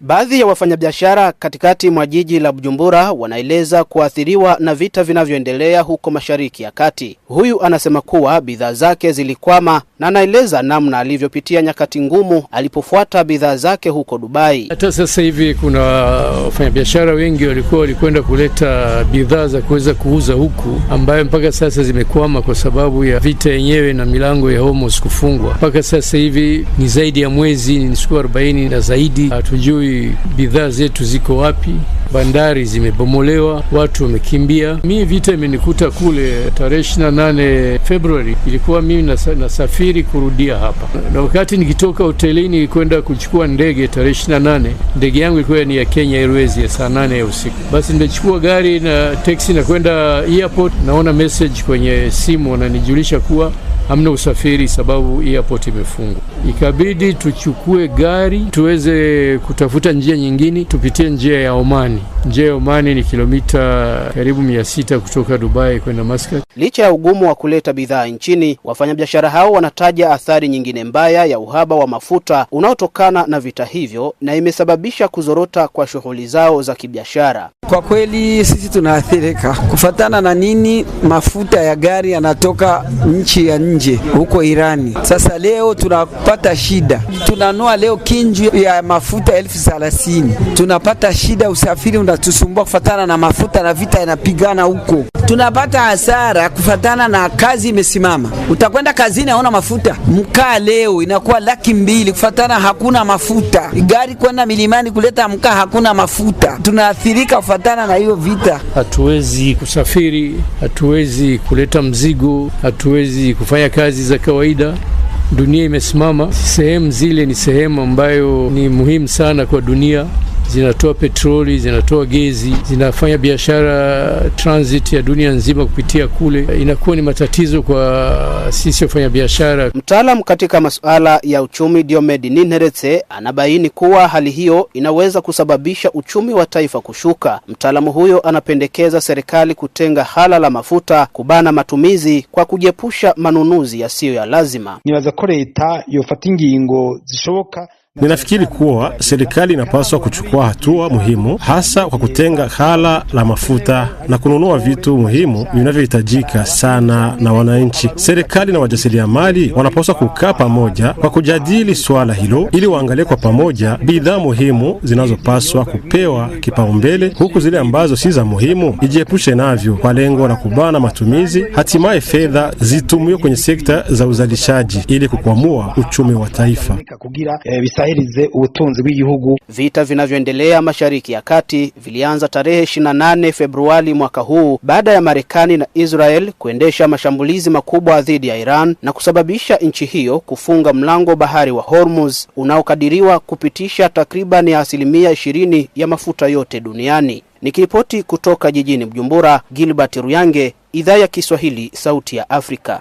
Baadhi ya wafanyabiashara katikati mwa jiji la Bujumbura wanaeleza kuathiriwa na vita vinavyoendelea huko Mashariki ya Kati. Huyu anasema kuwa bidhaa zake zilikwama na anaeleza namna alivyopitia nyakati ngumu alipofuata bidhaa zake huko Dubai. Hata sasa hivi kuna wafanyabiashara wengi walikwenda kuleta bidhaa za kuweza kuuza huku ambayo mpaka sasa zimekwama kwa sababu ya vita yenyewe na milango ya Hormuz kufungwa. Mpaka sasa hivi ni zaidi ya mwezi, ni siku 40 na zaidi. Hatujui bidhaa zetu ziko wapi. Bandari zimebomolewa, watu wamekimbia. Mimi vita imenikuta kule tarehe 28 Februari. Ilikuwa mimi nasafiri kurudia hapa. Na wakati nikitoka hotelini kwenda kuchukua ndege tarehe 28, ndege yangu ilikuwa ni ya Kenya Airways ya saa 8 ya usiku. Basi nimechukua gari na taxi na kwenda airport, naona message kwenye simu wananijulisha kuwa hamna usafiri sababu airport imefungwa. Ikabidi tuchukue gari tuweze kutafuta njia nyingine, tupitie njia ya Omani. Njia ya Omani ni kilomita karibu 600 kutoka Dubai kwenda Muscat. Licha ya ugumu wa kuleta bidhaa nchini, wafanyabiashara hao wanataja athari nyingine mbaya ya uhaba wa mafuta unaotokana na vita hivyo, na imesababisha kuzorota kwa shughuli zao za kibiashara. Kwa kweli sisi tunaathirika. Kufatana na nini? Mafuta ya gari yanatoka nchi ya nje huko Irani. Sasa leo tunapata shida. Tunanua leo kinju ya mafuta 30,000. Tunapata shida, usafiri unatusumbua kufatana na mafuta na vita inapigana huko. Tunapata hasara kufatana na kazi imesimama. Utakwenda kazini hauna mafuta. Mkaa leo inakuwa 200,000 kufatana hakuna mafuta. Gari kwenda milimani kuleta mkaa hakuna mafuta. Tunaathirika kufatana na hiyo vita. Hatuwezi kusafiri, hatuwezi kuleta mzigo, hatuwezi kufanya kazi za kawaida. Dunia imesimama. Sehemu zile ni sehemu ambayo ni muhimu sana kwa dunia. Zinatoa petroli, zinatoa gezi, zinafanya biashara transit ya dunia nzima kupitia kule. Inakuwa ni matatizo kwa sisi wafanya biashara. Mtaalamu katika masuala ya uchumi Diomedi Ninheretse anabaini kuwa hali hiyo inaweza kusababisha uchumi wa taifa kushuka. Mtaalamu huyo anapendekeza serikali kutenga hala la mafuta, kubana matumizi kwa kujiepusha manunuzi yasiyo ya lazima. Nibaza ko leta yofata ingingo zishoboka. Ninafikiri kuwa serikali inapaswa kuchukua hatua muhimu, hasa kwa kutenga hala la mafuta na kununua vitu muhimu vinavyohitajika sana na wananchi. Serikali na wajasiriamali wanapaswa kukaa pamoja kwa kujadili swala hilo ili waangalie kwa pamoja bidhaa muhimu zinazopaswa kupewa kipaumbele, huku zile ambazo si za muhimu ijiepushe navyo kwa lengo la kubana matumizi. Hatimaye fedha zitumiwe kwenye sekta za uzalishaji ili kukwamua uchumi wa taifa. Vita vinavyoendelea Mashariki ya Kati vilianza tarehe 28 Februari mwaka huu baada ya Marekani na Israel kuendesha mashambulizi makubwa dhidi ya Iran na kusababisha nchi hiyo kufunga mlango bahari wa Hormuz unaokadiriwa kupitisha takriban 20% ya mafuta yote duniani. Nikiripoti kutoka jijini Bujumbura, Gilbert Ruyange, Idhaa ya Kiswahili, Sauti ya Afrika.